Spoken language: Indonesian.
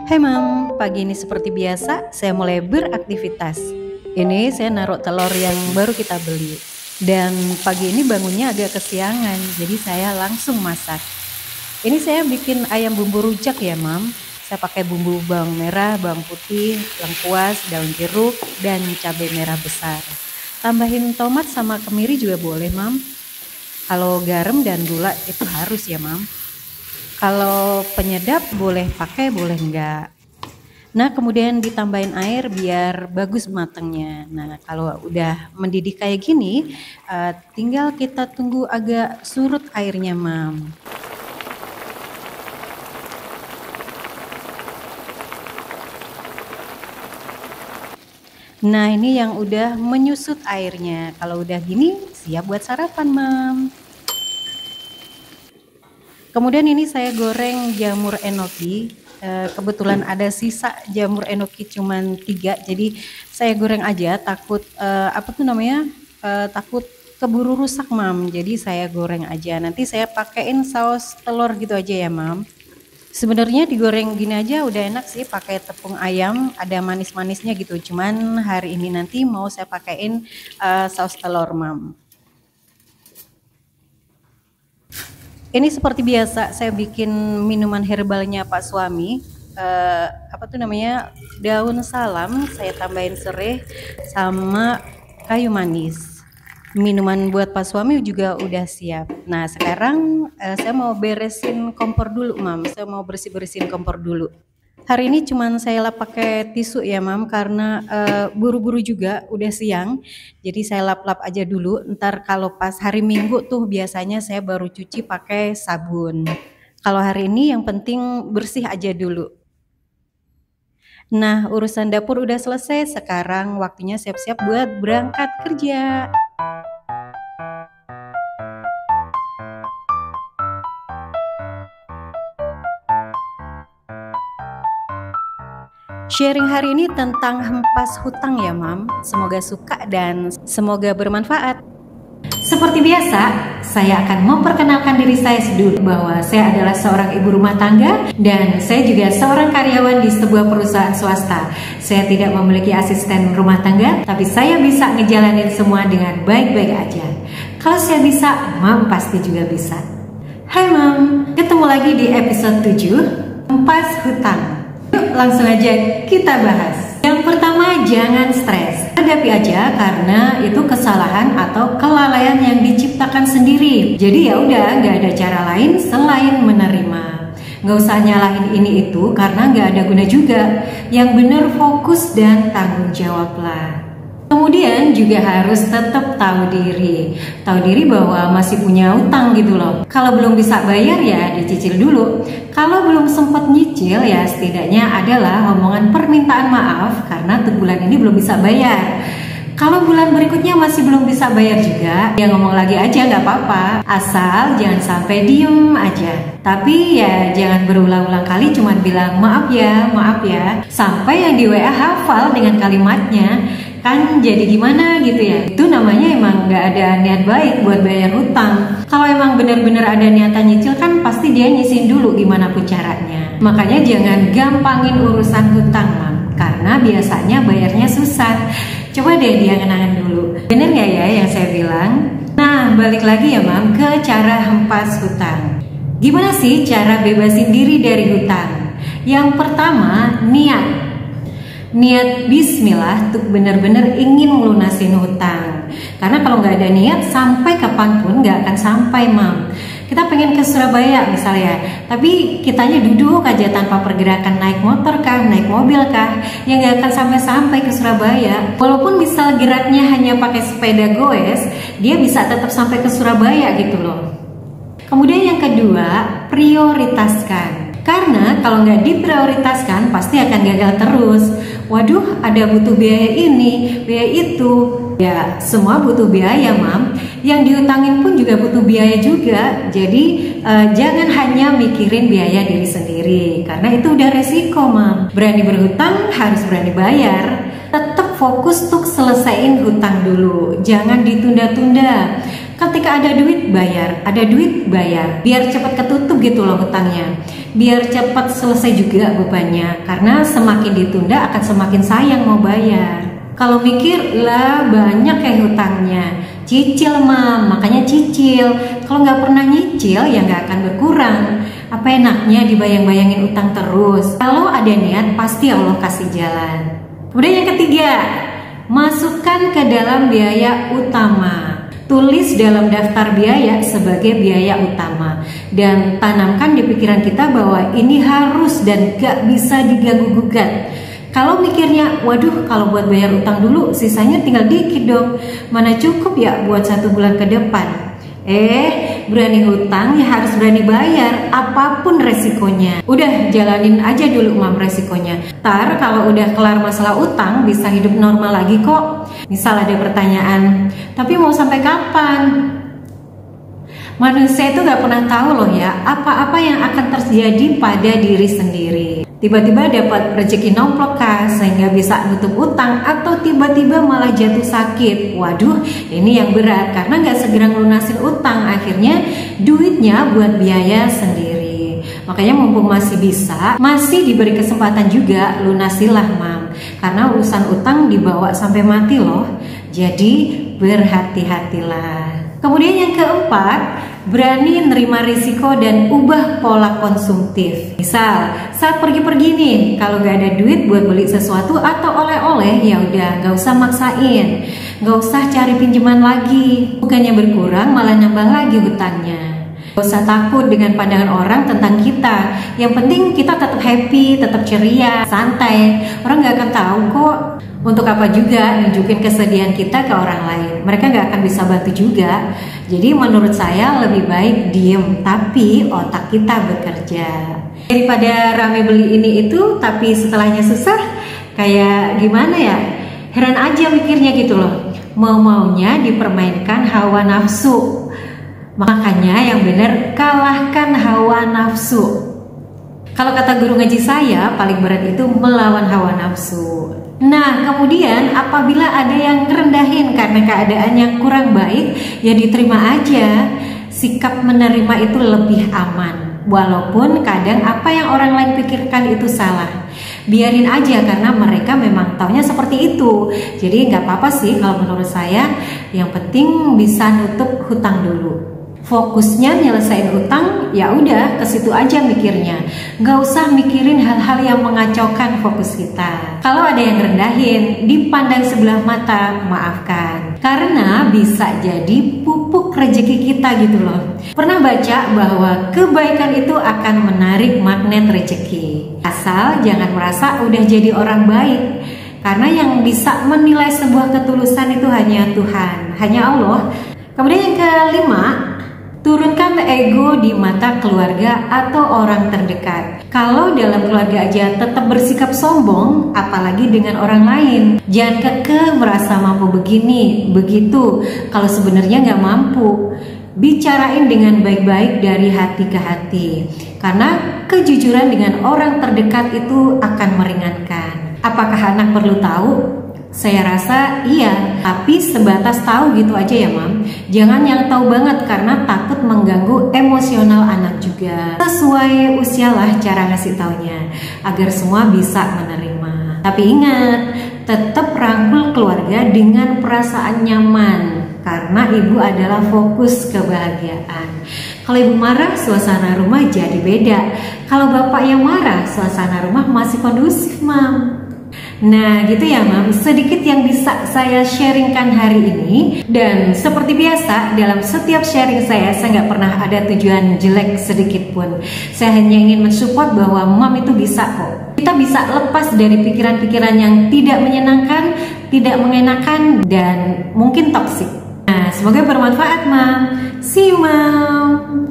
Hai Mam, pagi ini seperti biasa saya mulai beraktivitas. Ini saya naruh telur yang baru kita beli. Dan pagi ini bangunnya agak kesiangan, jadi saya langsung masak. Ini saya bikin ayam bumbu rujak ya Mam. Saya pakai bumbu bawang merah, bawang putih, lengkuas, daun jeruk, dan cabai merah besar. Tambahin tomat sama kemiri juga boleh Mam. Kalau garam dan gula itu harus ya Mam. Kalau penyedap boleh pakai, boleh enggak. Nah, kemudian ditambahin air biar bagus matangnya. Nah, kalau udah mendidih kayak gini, tinggal kita tunggu agak surut airnya, Mam. Nah, ini yang udah menyusut airnya. Kalau udah gini, siap buat sarapan, Mam. Kemudian ini saya goreng jamur enoki. Kebetulan ada sisa jamur enoki cuman 3, jadi saya goreng aja. Takut takut keburu rusak Mam. Jadi saya goreng aja. Nanti saya pakein saus telur gitu aja ya Mam. Sebenarnya digoreng gini aja udah enak sih, pakai tepung ayam, ada manis-manisnya gitu. Cuman hari ini nanti mau saya pakein saus telur Mam. Ini seperti biasa saya bikin minuman herbalnya Pak Suami. Daun salam, saya tambahin serai sama kayu manis. Minuman buat Pak Suami juga udah siap. Nah sekarang saya mau beresin kompor dulu Mam. Saya mau bersih-bersihin kompor dulu. Hari ini cuman saya lap pakai tisu ya Mam, karena buru-buru juga udah siang. Jadi saya lap-lap aja dulu. Ntar kalau pas hari Minggu tuh biasanya saya baru cuci pakai sabun. Kalau hari ini yang penting bersih aja dulu. Nah, urusan dapur udah selesai. Sekarang waktunya siap-siap buat berangkat kerja. Sharing hari ini tentang hempas hutang ya Mam. Semoga suka dan semoga bermanfaat. Seperti biasa, saya akan memperkenalkan diri saya dulu bahwa saya adalah seorang ibu rumah tangga dan saya juga seorang karyawan di sebuah perusahaan swasta. Saya tidak memiliki asisten rumah tangga, tapi saya bisa ngejalanin semua dengan baik-baik aja. Kalau saya bisa, Mam pasti juga bisa. Hai Mam, ketemu lagi di episode 7, hempas hutang. Yuk langsung aja kita bahas. Yang pertama, jangan stres. Hadapi aja karena itu kesalahan atau kelalaian yang diciptakan sendiri. Jadi ya udah, nggak ada cara lain selain menerima. Nggak usah nyalahin ini itu karena nggak ada guna juga. Yang benar fokus dan tanggung jawablah. Kemudian juga harus tetap tahu diri. Tahu diri bahwa masih punya utang gitu loh. Kalau belum bisa bayar ya dicicil dulu. Kalau belum sempat nyicil ya setidaknya adalah omongan permintaan maaf karena bulan ini belum bisa bayar. Kalau bulan berikutnya masih belum bisa bayar juga, ya ngomong lagi aja nggak apa-apa. Asal jangan sampai diem aja. Tapi ya jangan berulang-ulang kali cuman bilang maaf ya, sampai yang di WA hafal dengan kalimatnya. Kan jadi gimana gitu ya. Itu namanya emang nggak ada niat baik buat bayar hutang. Kalau emang bener-bener ada niatan nyicil kan pasti dia nyisin dulu gimana pun caranya. Makanya jangan gampangin urusan hutang Mam, karena biasanya bayarnya susah. Coba deh dia kenangan dulu. Bener nggak ya yang saya bilang? Nah balik lagi ya Mam ke cara hempas hutang. Gimana sih cara bebasin diri dari hutang? Yang pertama, niat. Niat bismillah untuk benar-benar ingin melunasin hutang. Karena kalau nggak ada niat sampai kapanpun nggak akan sampai Mam. Kita pengen ke Surabaya misalnya, tapi kitanya duduk aja tanpa pergerakan, naik motor kah, naik mobil kah, ya nggak akan sampai-sampai ke Surabaya. Walaupun misal geraknya hanya pakai sepeda goes, dia bisa tetap sampai ke Surabaya gitu loh. Kemudian yang kedua, prioritaskan. Karena kalau nggak diprioritaskan pasti akan gagal terus. Waduh, ada butuh biaya ini, biaya itu. Ya, semua butuh biaya Mam. Yang diutangin pun juga butuh biaya juga. Jadi jangan hanya mikirin biaya diri sendiri, karena itu udah resiko Mam. Berani berhutang harus berani bayar. Tetap fokus untuk selesaiin hutang dulu, jangan ditunda-tunda. Ketika ada duit bayar, ada duit bayar, biar cepat ketutup gitu loh hutangnya, biar cepat selesai juga bebannya, karena semakin ditunda akan semakin sayang mau bayar. Kalau mikir lah banyak kayak hutangnya, cicil mam, makanya cicil. Kalau nggak pernah nyicil ya nggak akan berkurang. Apa enaknya dibayang-bayangin utang terus? Kalau ada niat pasti Allah kasih jalan. Kemudian yang ketiga, masukkan ke dalam biaya utama. Tulis dalam daftar biaya sebagai biaya utama dan tanamkan di pikiran kita bahwa ini harus dan gak bisa diganggu-gugat. Kalau mikirnya, waduh kalau buat bayar utang dulu sisanya tinggal dikit dong, mana cukup ya buat 1 bulan ke depan. Berani hutang ya harus berani bayar apapun resikonya. Udah jalanin aja dulu mam resikonya. Ntar kalau udah kelar masalah utang bisa hidup normal lagi kok. Misal ada pertanyaan, tapi mau sampai kapan? Manusia itu gak pernah tahu loh ya apa-apa yang akan terjadi pada diri sendiri. Tiba-tiba dapat rezeki nomplok kah sehingga bisa nutup utang, atau tiba-tiba malah jatuh sakit. Waduh, ini yang berat karena gak segera ngelunasin utang, akhirnya duitnya buat biaya sendiri. Makanya mumpung masih bisa, masih diberi kesempatan juga, lunasilah mam. Karena urusan utang dibawa sampai mati loh. Jadi berhati-hatilah. Kemudian yang keempat, berani nerima risiko dan ubah pola konsumtif. Misal, saat pergi-pergi nih, kalau gak ada duit buat beli sesuatu atau oleh-oleh, ya udah gak usah maksain, gak usah cari pinjaman lagi. Bukannya berkurang, malah nambah lagi hutangnya. Gak usah takut dengan pandangan orang tentang kita. Yang penting kita tetap happy, tetap ceria, santai. Orang gak akan tahu kok. Untuk apa juga nunjukin kesedihan kita ke orang lain. Mereka gak akan bisa bantu juga. Jadi menurut saya lebih baik diem, tapi otak kita bekerja. Daripada rame beli ini itu, tapi setelahnya susah. Kayak gimana ya? Heran aja mikirnya gitu loh. Mau-maunya dipermainkan hawa nafsu. Makanya yang benar kalahkan hawa nafsu. Kalau kata guru ngaji saya, paling berat itu melawan hawa nafsu. Nah, kemudian apabila ada yang ngerendahin karena keadaan yang kurang baik, ya diterima aja. Sikap menerima itu lebih aman. Walaupun kadang apa yang orang lain pikirkan itu salah. Biarin aja karena mereka memang taunya seperti itu. Jadi nggak apa-apa sih kalau menurut saya. Yang penting bisa nutup hutang dulu. Fokusnya nyelesain utang, ya udah ke situ aja mikirnya. Gak usah mikirin hal-hal yang mengacaukan fokus kita. Kalau ada yang rendahin, dipandang sebelah mata, maafkan. Karena bisa jadi pupuk rezeki kita gitu loh. Pernah baca bahwa kebaikan itu akan menarik magnet rezeki. Asal jangan merasa udah jadi orang baik. Karena yang bisa menilai sebuah ketulusan itu hanya Tuhan, hanya Allah. Kemudian yang kelima, turunkan ego di mata keluarga atau orang terdekat. Kalau dalam keluarga aja tetap bersikap sombong, apalagi dengan orang lain. Jangan kekeh merasa mampu begini, begitu, kalau sebenarnya nggak mampu. Bicarain dengan baik-baik dari hati ke hati. Karena kejujuran dengan orang terdekat itu akan meringankan. Apakah anak perlu tahu? Saya rasa iya, tapi sebatas tahu gitu aja ya mam. Jangan yang tahu banget karena takut mengganggu emosional anak juga. Sesuai usialah cara ngasih taunya agar semua bisa menerima. Tapi ingat, tetap rangkul keluarga dengan perasaan nyaman karena ibu adalah fokus kebahagiaan. Kalau ibu marah, suasana rumah jadi beda. Kalau bapak yang marah, suasana rumah masih kondusif mam. Nah gitu ya mam, sedikit yang bisa saya sharingkan hari ini. Dan seperti biasa dalam setiap sharing saya nggak pernah ada tujuan jelek sedikit pun. Saya hanya ingin mensupport bahwa mam itu bisa kok. Kita bisa lepas dari pikiran-pikiran yang tidak menyenangkan, tidak mengenakan, dan mungkin toksik. Nah semoga bermanfaat mam. See you mam.